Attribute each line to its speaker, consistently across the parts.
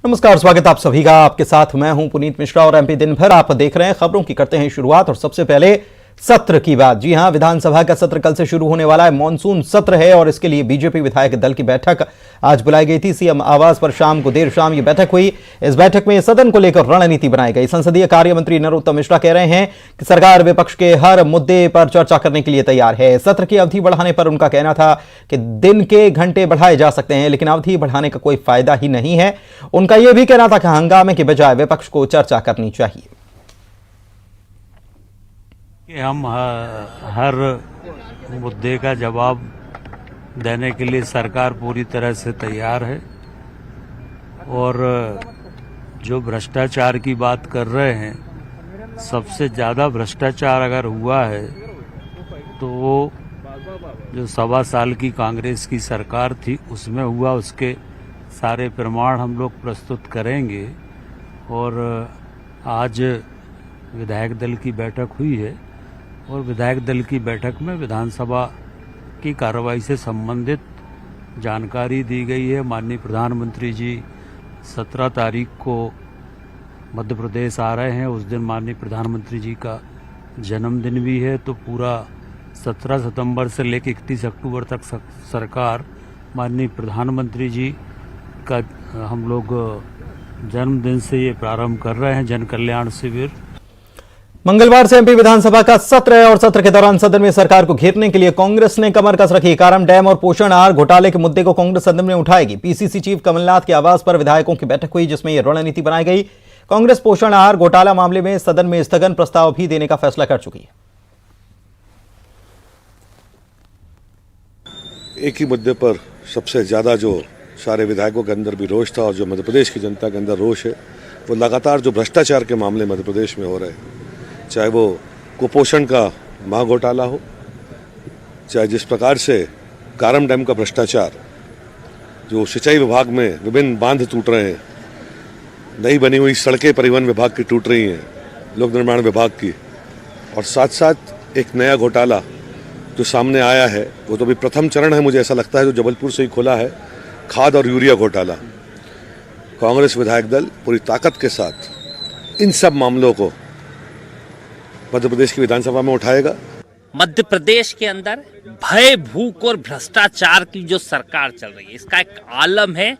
Speaker 1: नमस्कार, स्वागत आप सभी का। आपके साथ मैं हूं पुनीत मिश्रा और एमपी दिन भर आप देख रहे हैं। खबरों की करते हैं शुरुआत और सबसे पहले सत्र की बात। जी हां, विधानसभा का सत्र कल से शुरू होने वाला है। मॉनसून सत्र है और इसके लिए बीजेपी विधायक दल की बैठक आज बुलाई गई थी। सीएम आवास पर शाम को देर शाम ये बैठक हुई। इस बैठक में सदन को लेकर रणनीति बनाई गई। संसदीय कार्य मंत्री नरोत्तम मिश्रा कह रहे हैं कि सरकार विपक्ष के हर मुद्दे पर चर्चा करने के लिए तैयार है। सत्र की अवधि बढ़ाने पर उनका कहना था कि दिन के घंटे बढ़ाए जा सकते हैं, लेकिन अवधि बढ़ाने का कोई फायदा ही नहीं है। उनका यह भी कहना था कि हंगामे के बजाय विपक्ष को चर्चा करनी चाहिए।
Speaker 2: हम हर मुद्दे का जवाब देने के लिए सरकार पूरी तरह से तैयार है। और जो भ्रष्टाचार की बात कर रहे हैं, सबसे ज़्यादा भ्रष्टाचार अगर हुआ है तो वो जो 1.25 साल की कांग्रेस की सरकार थी उसमें हुआ। उसके सारे प्रमाण हम लोग प्रस्तुत करेंगे। और आज विधायक दल की बैठक हुई है और विधायक दल की बैठक में विधानसभा की कार्रवाई से संबंधित जानकारी दी गई है। माननीय प्रधानमंत्री जी 17 तारीख को मध्य प्रदेश आ रहे हैं। उस दिन माननीय प्रधानमंत्री जी का जन्मदिन भी है, तो पूरा 17 सितंबर से लेकर 31 अक्टूबर तक सरकार माननीय प्रधानमंत्री जी का हम लोग जन्मदिन से ये प्रारंभ कर रहे हैं जन कल्याण शिविर।
Speaker 1: मंगलवार से एमपी विधानसभा का सत्र है और सत्र के दौरान सदन में सरकार को घेरने के लिए कांग्रेस ने कमर कस रखी। कारम डैम और पोषण आहार घोटाले के मुद्दे को कांग्रेस सदन में उठाएगी। पीसीसी चीफ कमलनाथ के आवास पर विधायकों की बैठक हुई, जिसमें यह रणनीति बनाई गई। कांग्रेस पोषण आहार घोटाला मामले में सदन में स्थगन प्रस्ताव भी देने का फैसला कर चुकी है।
Speaker 3: एक ही मुद्दे पर सबसे ज्यादा जो सारे विधायकों के अंदर भी रोष था और जो मध्य प्रदेश की जनता के अंदर रोष है, वो लगातार जो भ्रष्टाचार के मामले मध्य प्रदेश में हो रहे हैं, चाहे वो कुपोषण का महा घोटाला हो, चाहे जिस प्रकार से कारम डैम का भ्रष्टाचार, जो सिंचाई विभाग में विभिन्न बांध टूट रहे हैं, नई बनी हुई सड़कें परिवहन विभाग की टूट रही हैं, लोक निर्माण विभाग की, और साथ साथ एक नया घोटाला जो सामने आया है, वो तो अभी प्रथम चरण है, मुझे ऐसा लगता है, जो जबलपुर से ही खुला है, खाद और यूरिया घोटाला। कांग्रेस विधायक दल पूरी ताकत के साथ इन सब मामलों को मध्य प्रदेश की विधानसभा में उठाएगा।
Speaker 4: मध्य प्रदेश के अंदर भय, भूख और भ्रष्टाचार की जो सरकार चल रही है, इसका एक आलम है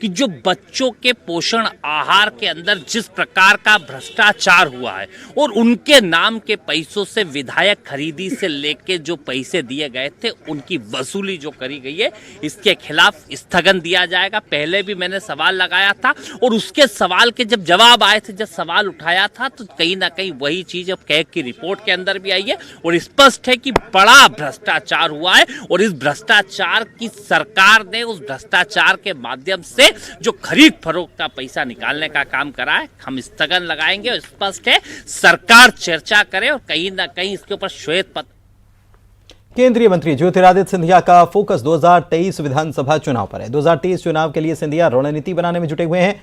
Speaker 4: कि जो बच्चों के पोषण आहार के अंदर जिस प्रकार का भ्रष्टाचार हुआ है और उनके नाम के पैसों से विधायक खरीदी से लेके जो पैसे दिए गए थे, उनकी वसूली जो करी गई है, इसके खिलाफ स्थगन दिया जाएगा। पहले भी मैंने सवाल लगाया था और उसके सवाल के जब जवाब आए थे, जब सवाल उठाया था, तो कहीं ना कहीं वही चीज अब कैग की रिपोर्ट के अंदर भी आई है और स्पष्ट है कि बड़ा भ्रष्टाचार हुआ है। और इस भ्रष्टाचार की सरकार ने उस भ्रष्टाचार के माध्यम से जो खरीद फरोख्त का पैसा निकालने का काम करा है, हम स्थगन लगाएंगे। और स्पष्ट है सरकार चर्चा करे और कहीं ना कहीं इसके ऊपर श्वेत पत्र।
Speaker 1: केंद्रीय मंत्री ज्योतिरादित्य सिंधिया का फोकस 2023 विधानसभा चुनाव पर है। 2023 चुनाव के लिए सिंधिया रणनीति बनाने में जुटे हुए हैं।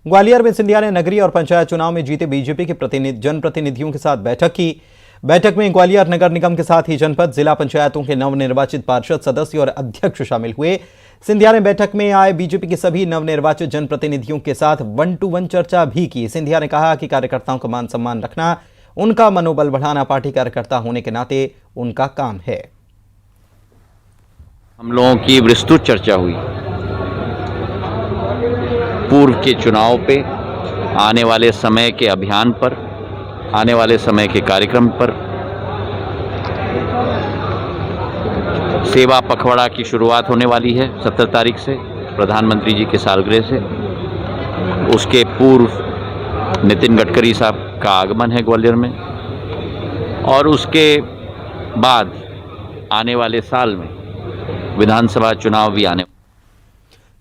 Speaker 1: ग्वालियर में सिंधिया ने नगरीय और पंचायत चुनाव में जीते बीजेपी के जनप्रतिनिधियों के साथ बैठक की। बैठक में ग्वालियर नगर निगम के साथ ही जनपद, जिला पंचायतों के नवनिर्वाचित पार्षद, सदस्य और अध्यक्ष शामिल हुए। सिंधिया ने बैठक में आए बीजेपी के सभी नवनिर्वाचित जनप्रतिनिधियों के साथ 1-to-1 चर्चा भी की। सिंधिया ने कहा कि कार्यकर्ताओं का मान सम्मान रखना, उनका मनोबल बढ़ाना पार्टी कार्यकर्ता होने के नाते उनका काम है।
Speaker 5: हम लोगों की विस्तृत चर्चा हुई पूर्व के चुनाव पे, आने वाले समय के अभियान पर, आने वाले समय के कार्यक्रम पर। सेवा पखवाड़ा की शुरुआत होने वाली है 17 तारीख से, प्रधानमंत्री जी के सालगिरह से। उसके पूर्व नितिन गडकरी साहब का आगमन है ग्वालियर में, और उसके बाद आने वाले साल में विधानसभा चुनाव भी आने।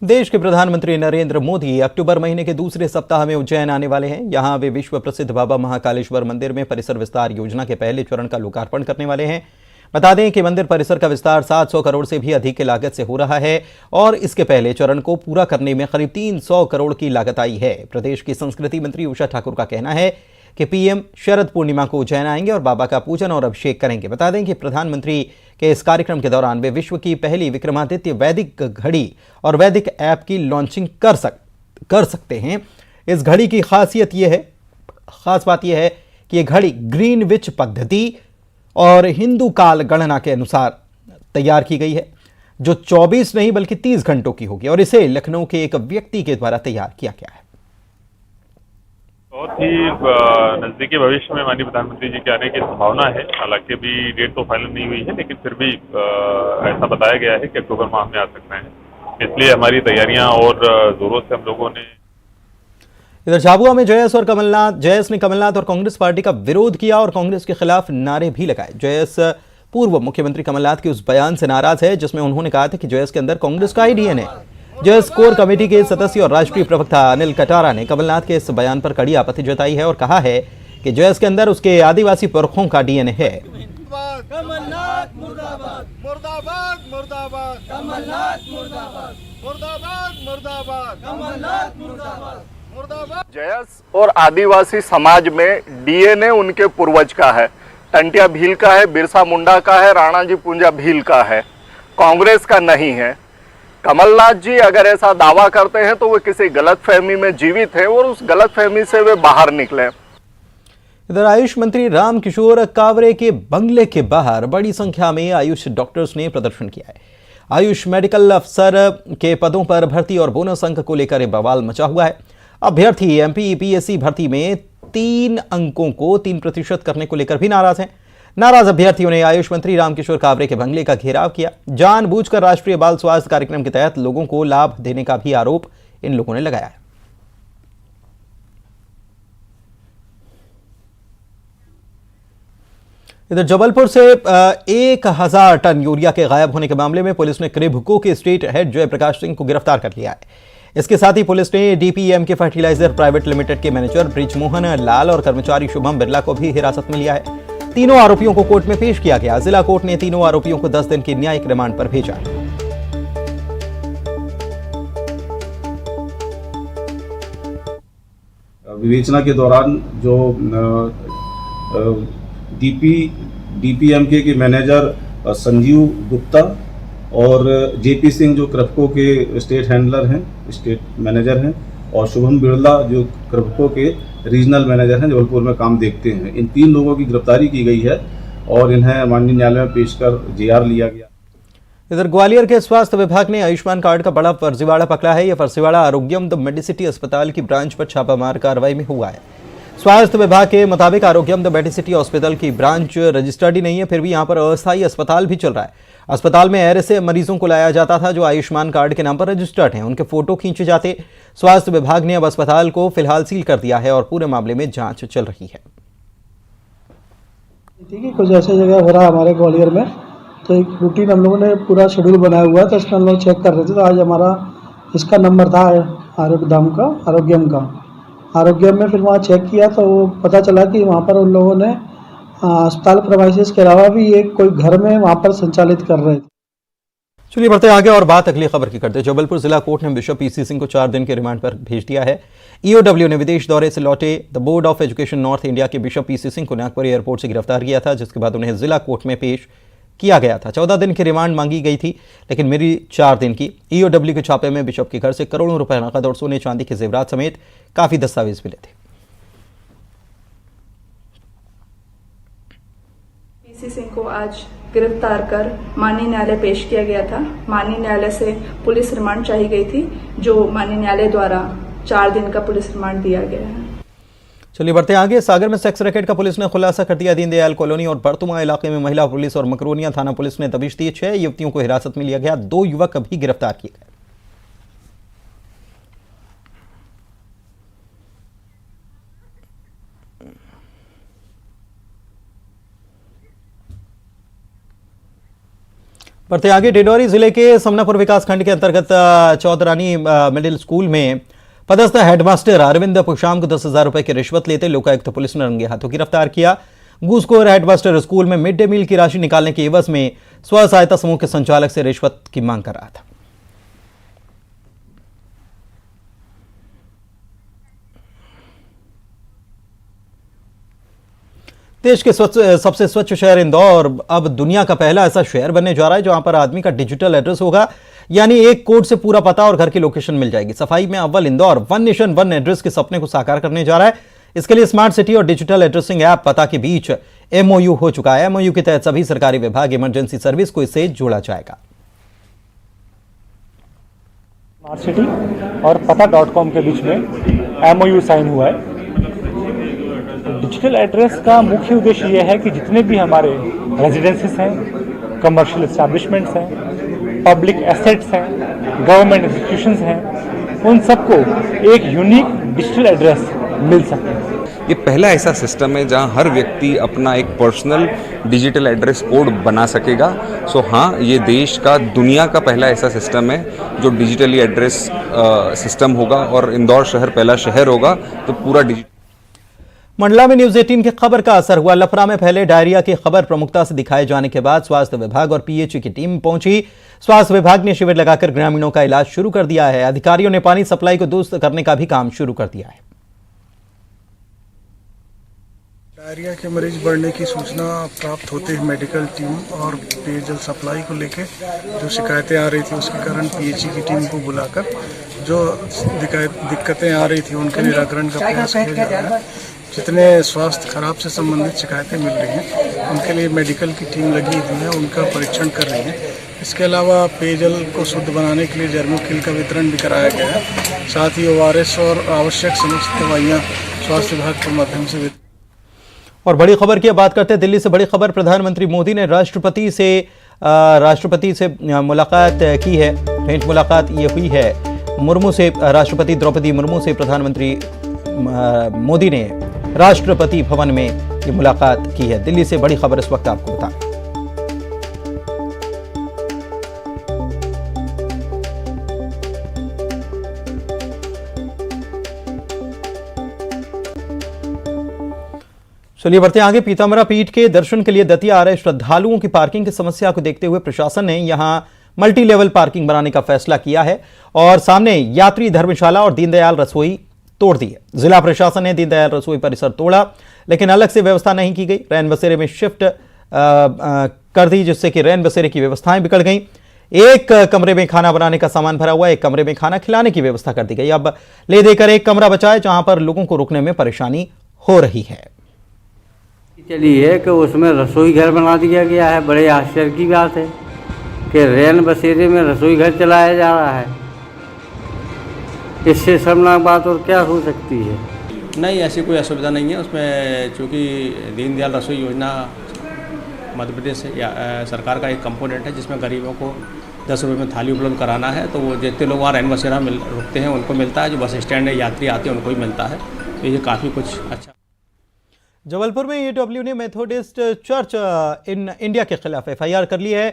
Speaker 1: देश के प्रधानमंत्री नरेंद्र मोदी अक्टूबर महीने के दूसरे सप्ताह में उज्जैन आने वाले हैं। यहां वे विश्व प्रसिद्ध बाबा महाकालेश्वर मंदिर में परिसर विस्तार योजना के पहले चरण का लोकार्पण करने वाले हैं। बता दें कि मंदिर परिसर का विस्तार 700 करोड़ से भी अधिक की लागत से हो रहा है और इसके पहले चरण को पूरा करने में करीब 300 करोड़ की लागत आई है। प्रदेश की संस्कृति मंत्री उषा ठाकुर का कहना है कि पीएम शरद पूर्णिमा को उज्जैन आएंगे और बाबा का पूजन और अभिषेक करेंगे। बता दें कि प्रधानमंत्री के इस कार्यक्रम के दौरान वे विश्व की पहली विक्रमादित्य वैदिक घड़ी और वैदिक ऐप की लॉन्चिंग कर सकते हैं। इस घड़ी की खास बात यह है कि यह घड़ी ग्रीनविच पद्धति और हिंदू काल गणना के अनुसार तैयार की गई है, जो 24 नहीं बल्कि 30 घंटों की होगी और इसे लखनऊ के एक व्यक्ति के द्वारा तैयार किया गया है।
Speaker 6: बहुत ही नजदीकी भविष्य में माननीय प्रधानमंत्री जी के आने की संभावना है। हालांकि अभी डेट तो फाइनल नहीं हुई है, लेकिन फिर भी ऐसा बताया गया है कि अक्टूबर माह में आ सकते हैं। इसलिए हमारी तैयारियां और जोरों से हम लोगों ने।
Speaker 1: इधर झाबुआ में जयस ने कमलनाथ और कांग्रेस पार्टी का विरोध किया और कांग्रेस के खिलाफ नारे भी लगाए। जयस पूर्व मुख्यमंत्री कमलनाथ के उस बयान से नाराज है जिसमें उन्होंने कहा था कि जयस के अंदर कांग्रेस का ही डीएनए है। जयस कोर कमेटी के सदस्य और राष्ट्रीय प्रवक्ता अनिल कटारा ने कमलनाथ के इस बयान पर कड़ी आपत्ति जताई है और कहा है कि जयस के अंदर उसके आदिवासी पुरखों का डीएनए है।
Speaker 7: कमलनाथ मुर्दाबाद, मुर्दाबाद, मुर्दाबाद, कमलनाथ मुर्दाबाद, मुर्दाबाद, मुर्दाबाद, कमलनाथ मुर्दाबाद, मुर्दाबाद।
Speaker 8: जयस और आदिवासी समाज में डीएनए उनके पूर्वज का है। टंटिया भील का है, बिरसा मुंडा का है, राणा जी पुंजा भील का है, कांग्रेस का नहीं है। कमलनाथ जी अगर ऐसा दावा करते हैं तो वो किसी गलतफहमी में जीवित है और उस गलतफहमी से वे बाहर निकले।
Speaker 1: इधर आयुष मंत्री रामकिशोर कावरे के बंगले के बाहर बड़ी संख्या में आयुष डॉक्टर्स ने प्रदर्शन किया है। आयुष मेडिकल अफसर के पदों पर भर्ती और बोनस अंक को लेकर बवाल मचा हुआ है। अभ्यर्थी एमपीपीएससी भर्ती में 3 अंकों को 3% करने को लेकर भी नाराज हैं। नाराज अभ्यर्थियों ने आयुष मंत्री रामकिशोर कावरे के बंगले का घेराव किया। जानबूझकर राष्ट्रीय बाल स्वास्थ्य कार्यक्रम के तहत लोगों को लाभ देने का भी आरोप इन लोगों ने लगाया है। इधर जबलपुर से 1000 टन यूरिया के गायब होने के मामले में पुलिस ने क्रिबको के स्टेट हेड जयप्रकाश सिंह को गिरफ्तार कर लिया है। इसके साथ ही पुलिस ने डीपीएम के फर्टिलाइजर प्राइवेट लिमिटेड के मैनेजर ब्रिजमोहन लाल और कर्मचारी शुभम बिरला को भी हिरासत में लिया है। तीनों आरोपियों को कोर्ट में पेश किया गया। जिला कोर्ट ने तीनों आरोपियों को 10 दिन की न्यायिक रिमांड पर भेजा।
Speaker 9: विवेचना के दौरान जो डीपीएमके के मैनेजर संजीव गुप्ता और जेपी सिंह जो क्रिबको के स्टेट हैंडलर हैं, स्टेट मैनेजर हैं, और शुभम बिरला जो क्रिबको के रीजनल मैनेजर हैं, जबलपुर में काम देखते हैं, इन 3 लोगों की गिरफ्तारी की गई है और इन्हें माननीय न्यायालय में पेश कर जेआर लिया गया।
Speaker 1: इधर ग्वालियर के स्वास्थ्य विभाग ने आयुष्मान कार्ड का बड़ा फर्जीवाड़ा पकड़ा है। यह फर्जीवाड़ा आरोग्यम द मेडिसिटी अस्पताल की ब्रांच पर छापामार कार्रवाई में हुआ है। स्वास्थ्य विभाग के मुताबिक आरोग्यम द मेडिसिटी हॉस्पिटल की ब्रांच रजिस्टर्ड ही नहीं है, फिर भी यहां पर अस्थायी अस्पताल भी चल रहा है। अस्पताल में ऐसे मरीजों को लाया जाता था जो आयुष्मान कार्ड के नाम पर रजिस्टर्ड हैं, उनके फोटो खींचे जाते। स्वास्थ्य विभाग ने अब अस्पताल को फिलहाल सील कर दिया है और पूरे मामले में जांच चल रही है।
Speaker 10: ठीक है, कुछ ऐसी जगह हो रहा है हमारे ग्वालियर में, तो एक रूटीन हम लोगों ने पूरा शेड्यूल बनाया हुआ है, तो इसमें हम लोग चेक कर रहे थे। तो आज हमारा इसका नंबर था आरोग्यम में, फिर वहाँ चेक किया तो वो पता चला कि वहाँ पर उन लोगों ने अस्पताल प्रेमाइसेस के अलावा भी एक कोई घर में वहाँ पर संचालित कर रहे थे।
Speaker 1: चलिए बढ़ते आगे और बात अगली खबर की करते हैं। जबलपुर जिला कोर्ट ने बिशप पीसी सिंह को 4 दिन के रिमांड पर भेज दिया है। ईओडब्ल्यू ने विदेश दौरे से लौटे the board of education north India के बिशप पीसी सिंह को नागपुर एयरपोर्ट से गिरफ्तार किया था, जिसके बाद उन्हें जिला कोर्ट में पेश किया गया था। 14 दिन की रिमांड मांगी गई थी, लेकिन मिली 4 दिन की। ईओडब्ल्यू के छापे में बिशप के घर से करोड़ों रुपए नकद और सोने चांदी के जेवरात समेत काफी दस्तावेज मिले थे।
Speaker 11: पीसी सिंह को आज गिरफ्तार कर माननीय न्यायालय पेश किया गया था। माननीय न्यायालय से पुलिस रिमांड चाहिए गई थी, जो माननीय न्यायालय द्वारा 4 दिन का पुलिस रिमांड दिया गया है।
Speaker 1: चलिए बढ़ते आगे। सागर में सेक्स रैकेट का पुलिस ने खुलासा कर दिया। दीनदयाल कॉलोनी और बर्तुमा इलाके में महिला पुलिस और मकरोनिया थाना पुलिस ने दबिश दी। 6 युवतियों को हिरासत में लिया गया, 2 युवक भी गिरफ्तार किए गए। बढ़ते आगे। डिंडौरी जिले के समनापुर विकासखंड के अंतर्गत चौधरानी मिडिल स्कूल में पदस्थ हेडमास्टर अरविंद पुशाम को 10,000 रुपए की रिश्वत लेते लोकायुक्त पुलिस ने रंगे हाथों गिरफ्तार किया। घूसखोर हेडमास्टर स्कूल में मिड डे मील की राशि निकालने के एवज में स्व सहायता समूह के संचालक से रिश्वत की मांग कर रहा था। देश के सबसे स्वच्छ शहर इंदौर अब दुनिया का पहला ऐसा शहर बनने जा रहा है जहां पर आदमी का डिजिटल एड्रेस होगा। यानी एक कोड से पूरा पता और घर की लोकेशन मिल जाएगी। सफाई में अव्वल Indore one nation one address के सपने को साकार करने जा रहा है। इसके लिए स्मार्ट सिटी और डिजिटल एड्रेसिंग ऐप पता के बीच MOU हो चुका है। MOU के तहत सभी सरकारी विभाग इमरजेंसी सर्विस को इससे जोड़ा जाएगा।
Speaker 12: स्मार्ट सिटी और पता.com के बीच में MOU साइन हुआ है। डिजिटल एड्रेस का मुख्य उद्देश्य यह है कि जितने भी हमारे रेजिडेंसेस हैं, कमर्शियल एस्टैब्लिशमेंट्स हैं, पब्लिक एसेट्स हैं, गवर्नमेंट इंस्टीट्यूशंस हैं, उन सबको एक यूनिक डिजिटल एड्रेस मिल सके।
Speaker 13: ये पहला ऐसा सिस्टम है जहां हर व्यक्ति अपना एक पर्सनल डिजिटल एड्रेस कोड बना सकेगा। सो हाँ, ये देश का, दुनिया का पहला ऐसा सिस्टम है जो डिजिटली एड्रेस सिस्टम होगा और इंदौर शहर पहला शहर होगा तो पूरा डिजिटल।
Speaker 1: मंडला में न्यूज 18 की खबर का असर हुआ। लफरा में फैले डायरिया की खबर प्रमुखता से दिखाए जाने के बाद स्वास्थ्य विभाग और PHE की टीम पहुंची। स्वास्थ्य विभाग ने शिविर लगाकर ग्रामीणों का इलाज शुरू कर दिया है। अधिकारियों ने पानी सप्लाई को दुरुस्त करने का भी काम शुरू कर दिया है।
Speaker 14: डायरिया के मरीज बढ़ने की सूचना प्राप्त होते ही मेडिकल टीम और पेयजल सप्लाई को लेकर जो शिकायतें आ रही थी उसके कारण PHE की टीम को बुलाकर जो दिक्कतें आ रही थी उनके निराकरण का प्रयास किया जा रहा है। जितने स्वास्थ्य खराब से संबंधित शिकायतें मिल रही हैं उनके लिए मेडिकल की टीम लगी हुई है, उनका परीक्षण कर रही है। इसके अलावा पेयजल को शुद्ध बनाने के लिए जर्मोकिल का वितरण भी कराया गया है। साथ ही ORS और आवश्यक समस्त दवाइयाँ स्वास्थ्य विभाग के माध्यम से।
Speaker 1: और बड़ी खबर की बात करते हैं। दिल्ली से बड़ी खबर। प्रधानमंत्री मोदी ने राष्ट्रपति से मुलाकात की है। भेंट मुलाकात ये हुई है मुर्मू से। राष्ट्रपति द्रौपदी मुर्मू से प्रधानमंत्री मोदी ने राष्ट्रपति भवन में ये मुलाकात की है। दिल्ली से बड़ी खबर इस वक्त आपको बताएं। चलिए बढ़ते आगे। पीताम्बरा पीठ के दर्शन के लिए दतिया आ रहे श्रद्धालुओं की पार्किंग की समस्या को देखते हुए प्रशासन ने यहां मल्टी लेवल पार्किंग बनाने का फैसला किया है और सामने यात्री धर्मशाला और दीनदयाल रसोई तोड़ दी है। जिला प्रशासन ने दीनदयाल रसोई परिसर तोड़ा, लेकिन अलग से व्यवस्था नहीं की गई। रैन बसेरे में शिफ्ट कर दी, जिससे कि रैन बसेरे की व्यवस्थाएं बिगड़ गई। एक कमरे में खाना बनाने का सामान भरा हुआ, एक कमरे में खाना खिलाने की व्यवस्था कर दी गई। अब ले देकर एक कमरा बचा है जहां पर लोगों को रुकने में परेशानी हो रही है।
Speaker 15: चलिए कि उसमें रसोई घर बना दिया गया है। बड़े आश्चर्य की बात है कि रैन बसेरे में रसोई घर चलाया जा रहा है। इससे शर्मनाक बात और क्या हो सकती है?
Speaker 16: नहीं, ऐसी कोई असुविधा नहीं है उसमें, चूँकि दीनदयाल रसोई योजना मध्य प्रदेश सरकार का एक कंपोनेंट है जिसमें गरीबों को 10 रुपये में थाली उपलब्ध कराना है। तो वो जितने लोग वहाँ रैन बसेरा रुकते हैं उनको मिलता है, जो बस स्टैंड में यात्री आते हैं उनको ही मिलता है। तो ये काफ़ी कुछ अच्छा।
Speaker 1: जबलपुर में EW ने मेथोडिस्ट चर्च इन इंडिया के खिलाफ FIR कर ली है।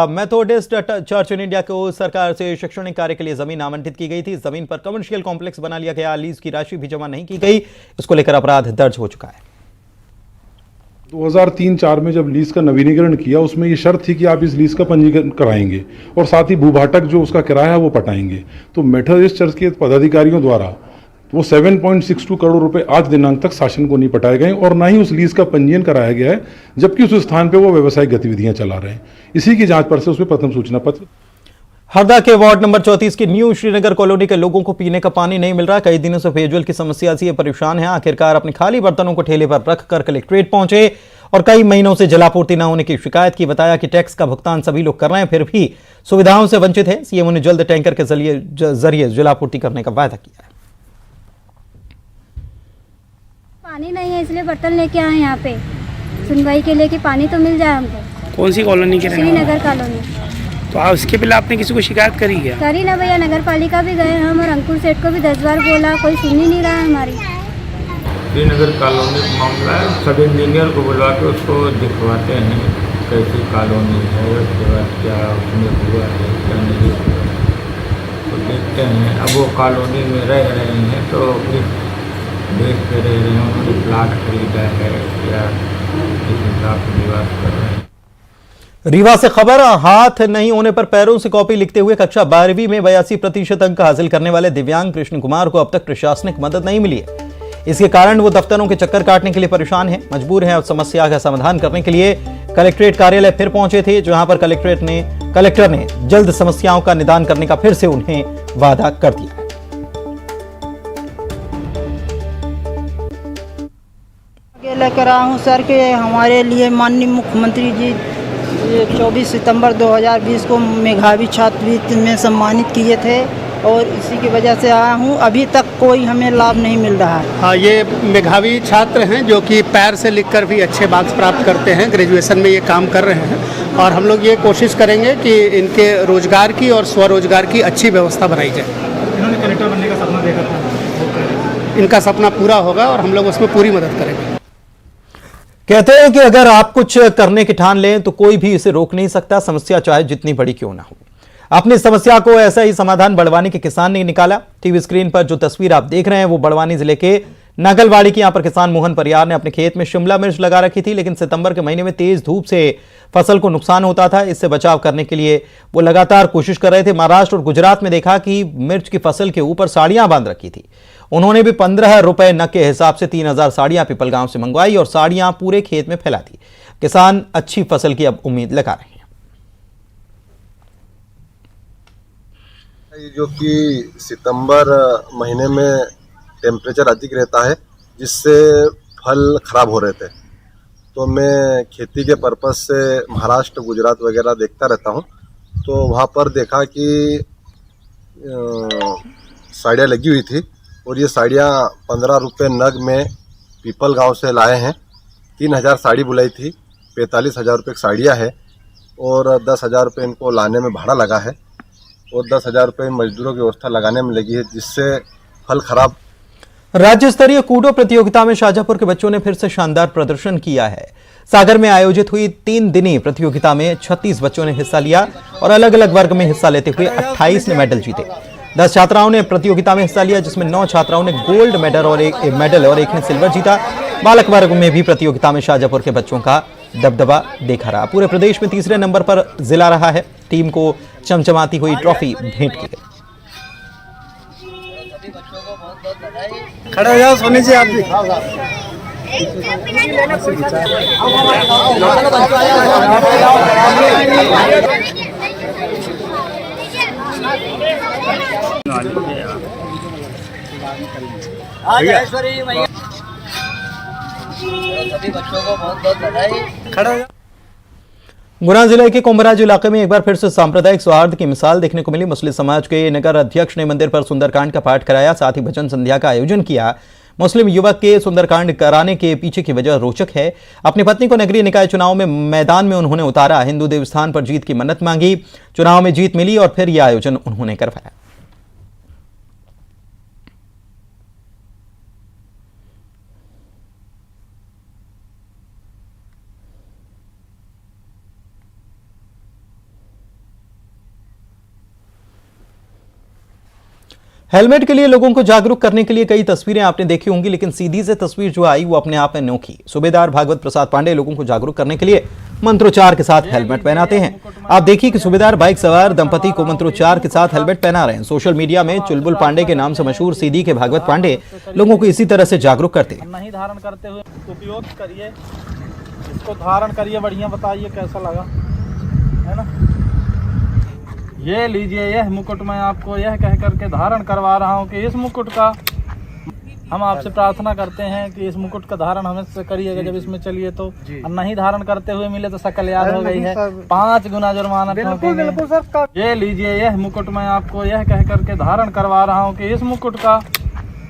Speaker 1: मेथोडिस्ट चर्च इन इंडिया को सरकार से शैक्षणिक कार्य के लिए जमीन आवंटित की गई थी। जमीन पर कमर्शियल कॉम्प्लेक्स बना लिया गया। लीज की राशि भी जमा नहीं की गई। इसको लेकर अपराध दर्ज हो चुका है।
Speaker 17: 2003-04 में जब लीज का नवीनीकरण किया उसमें ये शर्त थी कि आप इस लीज का पंजीकरण कराएंगे और साथ ही भूभाटक जो उसका किराया है वो पटाएंगे। तो मेथोडिस्ट चर्च के पदाधिकारियों द्वारा वो 7.62 करोड़ रुपए आज दिनांक तक शासन को नहीं पटाए गए और ना ही उस लीज का पंजीयन कराया गया है, जबकि उस स्थान पे वो व्यावसायिक गतिविधियां चला रहे हैं। इसी की जांच पर से उसमें प्रथम सूचना पत्र।
Speaker 1: हरदा के वार्ड नंबर 34 की न्यू श्रीनगर कॉलोनी के लोगों को पीने का पानी नहीं मिल रहा। कई दिनों से पेयजल की समस्या से परेशान है। आखिरकार अपने खाली बर्तनों को ठेले पर रखकर कलेक्ट्रेट पहुंचे और कई महीनों से जलापूर्ति न होने की शिकायत की। बताया कि टैक्स का भुगतान सभी लोग कर रहे हैं, फिर भी सुविधाओं से वंचित है। सीएम ने जल्द टैंकर के जरिए जलापूर्ति करने का वायदा किया है।
Speaker 18: पानी नहीं है इसलिए बर्तन लेके आए यहाँ पे सुनवाई के लिए कि पानी तो मिल जाए हमको।
Speaker 19: कौन सी कॉलोनी के?
Speaker 18: श्रीनगर कॉलोनी।
Speaker 19: तो उसके पहले आपने किसी को शिकायत करी क्या?
Speaker 18: करी ना भैया, नगर पालिका भी गए हम और अंकुर सेठ को भी 10 बार बोला, कोई सुन ही नहीं रहा है हमारी।
Speaker 20: श्रीनगर कॉलोनी का मामला है, सब इंजीनियर को बुलवा के उसको दिखवाते हैं कैसी कॉलोनी है, उसके बाद क्या उसमें हुआ है क्या नहीं हुआ, तो देखते हैं। अब वो कॉलोनी में रह रहे हैं तो देखते रह रहे हैं उन्होंने प्लाट खरीदा है या किस हिसाब से निवास कर रहे हैं।
Speaker 1: रीवा से खबर। हाथ नहीं होने पर पैरों से कॉपी लिखते हुए कक्षा 12वीं में 82% अंक हासिल करने वाले दिव्यांग कृष्ण कुमार को अब तक प्रशासनिक मदद नहीं मिली है। इसके कारण वो दफ्तरों के चक्कर काटने के लिए परेशान है, मजबूर है। अब समस्या का समाधान करने के लिए कलेक्ट्रेट कार्यालय फिर पहुंचे थे, जहां पर कलेक्ट्रेट ने कलेक्टर ने जल्द समस्याओं का निदान करने का फिर से उन्हें वादा कर दिया।
Speaker 21: लेकर आया हूँ सर कि हमारे लिए माननीय मुख्यमंत्री जी 24 सितंबर 2020 को मेधावी छात्रवृत्ति में सम्मानित किए थे और इसी की वजह से आया हूँ। अभी तक कोई हमें लाभ नहीं मिल रहा है।
Speaker 22: हाँ, ये मेधावी छात्र हैं जो कि पैर से लिखकर भी अच्छे मार्क्स प्राप्त करते हैं। ग्रेजुएशन में ये काम कर रहे हैं और हम लोग ये कोशिश करेंगे कि इनके रोजगार की और स्वरोजगार की अच्छी व्यवस्था बनाई जाए।
Speaker 12: इन्होंने कलेक्टर बनने का सपना देखा था,
Speaker 22: इनका सपना पूरा होगा और हम लोग उसमें पूरी मदद करेंगे।
Speaker 1: कहते हैं कि अगर आप कुछ करने की ठान लें तो कोई भी इसे रोक नहीं सकता, समस्या चाहे जितनी बड़ी क्यों ना हो। अपनी समस्या को ऐसा ही समाधान बड़वानी के किसान ने निकाला। टीवी स्क्रीन पर जो तस्वीर आप देख रहे हैं वो बड़वानी जिले के नागलवाड़ी की। यहां पर किसान मोहन परियार ने अपने खेत में शिमला मिर्च लगा रखी थी, लेकिन सितंबर के महीने में तेज धूप से फसल को नुकसान होता था। इससे बचाव करने के लिए वो लगातार कोशिश कर रहे थे। महाराष्ट्र और गुजरात में देखा कि मिर्च की फसल के ऊपर साड़ियां बांध रखी थी। उन्होंने भी 15 रुपए नग के हिसाब से 3000 साड़ियां पिपलगांव से मंगवाई और साड़ियां पूरे खेत में फैला दी। किसान अच्छी फसल की अब उम्मीद लगा रहे हैं।
Speaker 23: जो कि सितंबर महीने में टेम्परेचर अधिक रहता है जिससे फल खराब हो रहे थे, तो मैं खेती के पर्पस से महाराष्ट्र गुजरात वगैरह देखता रहता हूँ। तो वहाँ पर देखा कि साड़ियाँ लगी हुई थी और ये साड़ियाँ 15 रुपये नग में पीपल गांव से लाए हैं। 3000 साड़ी बुलाई थी, 45,000 रुपये की साड़ियाँ है और 10,000 रुपये इनको लाने में भाड़ा लगा है और 10,000 रुपये मजदूरों की व्यवस्था लगाने में लगी है, जिससे फल खराब।
Speaker 1: राज्य स्तरीय कूडो प्रतियोगिता में शाजापुर के बच्चों ने फिर से शानदार प्रदर्शन किया है। सागर में आयोजित हुई 3 दिनी प्रतियोगिता में 36 बच्चों ने हिस्सा लिया और अलग अलग वर्ग में हिस्सा लेते हुए 28 ने मेडल जीते। 10 छात्राओं ने प्रतियोगिता में हिस्सा लिया, जिसमें 9 छात्राओं ने गोल्ड मेडल और एक ने सिल्वर जीता। बालक वर्ग में भी प्रतियोगिता में शाजापुर के बच्चों का दबदबा देखा रहा। पूरे प्रदेश में तीसरे नंबर पर जिला रहा है। टीम को चमचमाती हुई ट्रॉफी भेंट की गई।
Speaker 7: खड़े हो जाओ सोनी जी, आप भी
Speaker 24: सभी बच्चों को बहुत बहुत बधाई।
Speaker 7: खड़े।
Speaker 1: गुना जिले के कुंभराज इलाके में एक बार फिर से सांप्रदायिक सौहार्द की मिसाल देखने को मिली। मुस्लिम समाज के नगर अध्यक्ष ने मंदिर पर सुंदरकांड का पाठ कराया, साथ ही भजन संध्या का आयोजन किया। मुस्लिम युवक के सुंदरकांड कराने के पीछे की वजह रोचक है। अपनी पत्नी को नगरीय निकाय चुनाव में मैदान में उन्होंने उतारा। हिंदू देवस्थान पर जीत की मन्नत मांगी, चुनाव में जीत मिली और फिर यह आयोजन उन्होंने करवाया। हेलमेट के लिए लोगों को जागरूक करने के लिए कई तस्वीरें आपने देखी होंगी, लेकिन सीधी से तस्वीर जो आई वो अपने आप में अनोखी। सूबेदार भागवत प्रसाद पांडे लोगों को जागरूक करने के लिए मंत्रोच्चार के साथ हेलमेट पहनाते हैं। आप देखिए कि सूबेदार बाइक सवार दंपति को मंत्रोच्चार के साथ हेलमेट पहना रहे हैं। सोशल मीडिया में चुलबुल पांडे के नाम से मशहूर सीधी के भागवत पांडे लोगों को इसी तरह से जागरूक करते हैं।
Speaker 12: नहीं धारण करते हुए उपयोग करिए, इसको धारण करिए, बढ़िया बताइए कैसा लगा, है ना। ये लीजिए, यह मुकुट मैं आपको यह कह करके धारण करवा रहा हूँ कि इस मुकुट का हम आपसे प्रार्थना करते हैं कि इस मुकुट का धारण हमें से करिएगा जब इसमें चलिए तो। नहीं धारण करते हुए मिले तो शकल याद हो गई है, 5 गुना जुर्माना। ये लीजिए, यह मुकुट मैं आपको यह कह करके धारण करवा रहा हूँ कि इस मुकुट का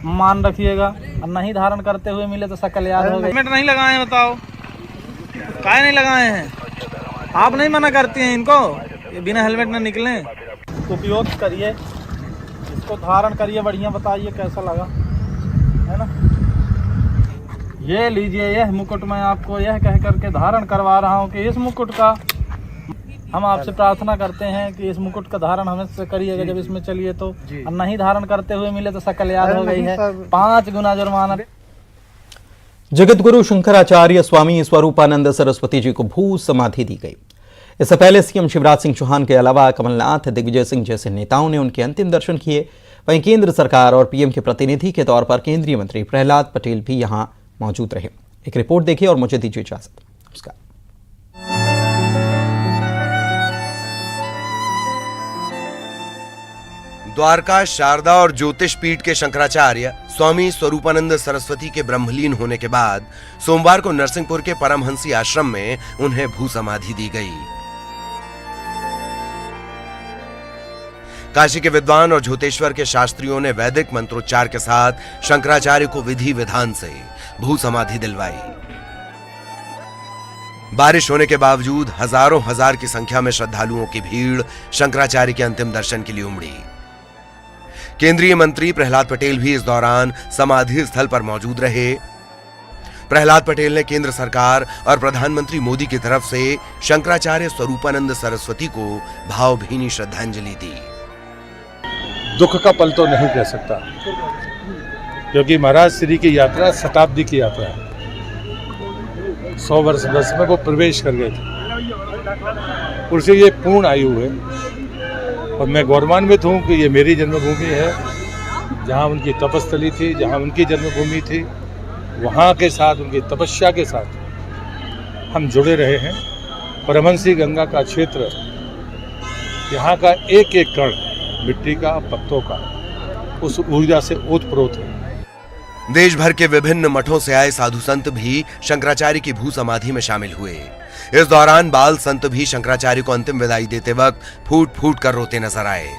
Speaker 12: मान रखिएगा। नहीं धारण करते हुए मिले तो शकल याद हो गई। हेलमेट नहीं लगाए हैं, बताओ काहे नहीं लगाए हैं? आप नहीं मना करती हैं इनको बिना हेलमेट में निकलें? उपयोग करिए, इसको धारण करिए, बढ़िया बताइए कैसा लगा, है ना। ये लीजिए, यह मुकुट मैं आपको यह कह करके धारण करवा रहा हूँ कि इस मुकुट का हम आपसे प्रार्थना करते हैं कि इस मुकुट का धारण हमें से करिएगा जब इसमें चलिए तो। नहीं धारण करते हुए मिले तो शकल याद हो गई है, 5 गुना जुर्माना।
Speaker 1: जगत गुरु शंकराचार्य स्वामी स्वरूपानंद सरस्वती जी को भू समाधि दी गई। इससे पहले सीएम शिवराज सिंह चौहान के अलावा कमलनाथ, दिग्विजय सिंह जैसे नेताओं ने उनके अंतिम दर्शन किए। वहीं केंद्र सरकार और पीएम के प्रतिनिधि के तौर पर केंद्रीय मंत्री प्रहलाद पटेल भी यहां मौजूद रहे। एक रिपोर्ट देखिए और मुझे दीजिए इजाजत। नमस्कार।
Speaker 2: द्वारका, शारदा और ज्योतिष पीठ के शंकराचार्य स्वामी स्वरूपानंद सरस्वती के ब्रह्मलीन होने के बाद सोमवार को नरसिंहपुर के परमहंसी आश्रम में उन्हें भू समाधि दी गई। काशी के विद्वान और ज्योतिश्वर के शास्त्रियों ने वैदिक मंत्रोच्चार के साथ शंकराचार्य को विधि विधान से भू समाधि दिलवाई। बारिश होने के बावजूद हजारों हजार की संख्या में श्रद्धालुओं की भीड़ शंकराचार्य के अंतिम दर्शन के लिए उमड़ी। केंद्रीय मंत्री प्रहलाद पटेल भी इस दौरान समाधि स्थल पर मौजूद रहे। प्रहलाद पटेल ने केंद्र सरकार और प्रधानमंत्री मोदी की तरफ से शंकराचार्य स्वरूपानंद सरस्वती को भावभीनी श्रद्धांजलि दी।
Speaker 17: दुख का पल तो नहीं कह सकता, क्योंकि महाराज श्री की यात्रा शताब्दी की यात्रा है। 100 वर्ष में वो प्रवेश कर गए थे, उनसे ये पूर्ण आयु है और मैं गौरवान्वित हूँ कि ये मेरी जन्मभूमि है, जहाँ उनकी तपस्थली थी, जहाँ उनकी जन्मभूमि थी, वहाँ के साथ उनकी तपस्या के साथ हम जुड़े रहे हैं। परमहंसी गंगा का क्षेत्र, यहाँ का एक एक कण मिट्टी का, पत्तों का, उस ऊर्जा से ओतप्रोत है।
Speaker 2: देश भर के विभिन्न मठों से आए साधु संत भी शंकराचार्य की भू समाधि में शामिल हुए। इस दौरान बाल संत भी शंकराचार्य को अंतिम विदाई देते वक्त फूट फूट कर रोते नजर आए।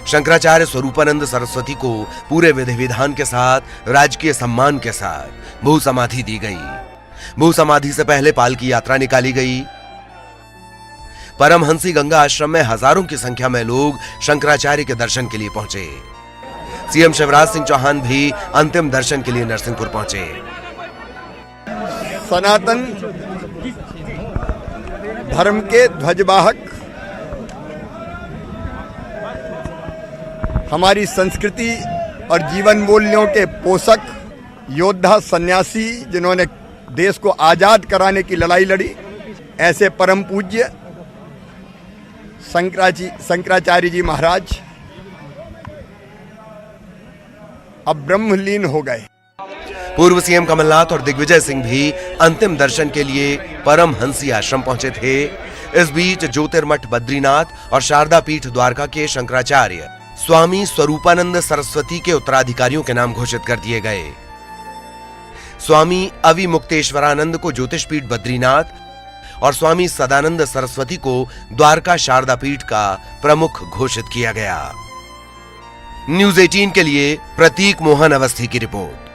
Speaker 2: शंकराचार्य स्वरूपानंद सरस्वती को पूरे विधि विधान के साथ, राजकीय सम्मान के साथ भू समाधि दी गई। भू समाधि से पहले पालकी यात्रा निकाली गई। परमहंसी गंगा आश्रम में हजारों की संख्या में लोग शंकराचार्य के दर्शन के लिए पहुंचे। सीएम शिवराज सिंह चौहान भी अंतिम दर्शन के लिए नरसिंहपुर पहुंचे।
Speaker 3: सनातन धर्म के ध्वजवाहक, हमारी संस्कृति और जीवन मूल्यों के पोषक, योद्धा, सन्यासी, जिन्होंने देश को आजाद कराने की लड़ाई लड़ी, ऐसे परम पूज्य शंकराचार्य जी महाराज अब ब्रह्मलीन हो गए।
Speaker 2: पूर्व सीएम कमलनाथ और दिग्विजय सिंह भी अंतिम दर्शन के लिए परमहंसी आश्रम पहुंचे थे। इस बीच ज्योतिर्मठ बद्रीनाथ और शारदा पीठ द्वारका के शंकराचार्य स्वामी स्वरूपानंद सरस्वती के उत्तराधिकारियों के नाम घोषित कर दिए गए। स्वामी अविमुक्तेश्वरानंद को ज्योतिष पीठ बद्रीनाथ और स्वामी सदानंद सरस्वती को द्वारका शारदा पीठ का प्रमुख घोषित किया गया। न्यूज़ 18 के लिए प्रतीक मोहन अवस्थी की रिपोर्ट।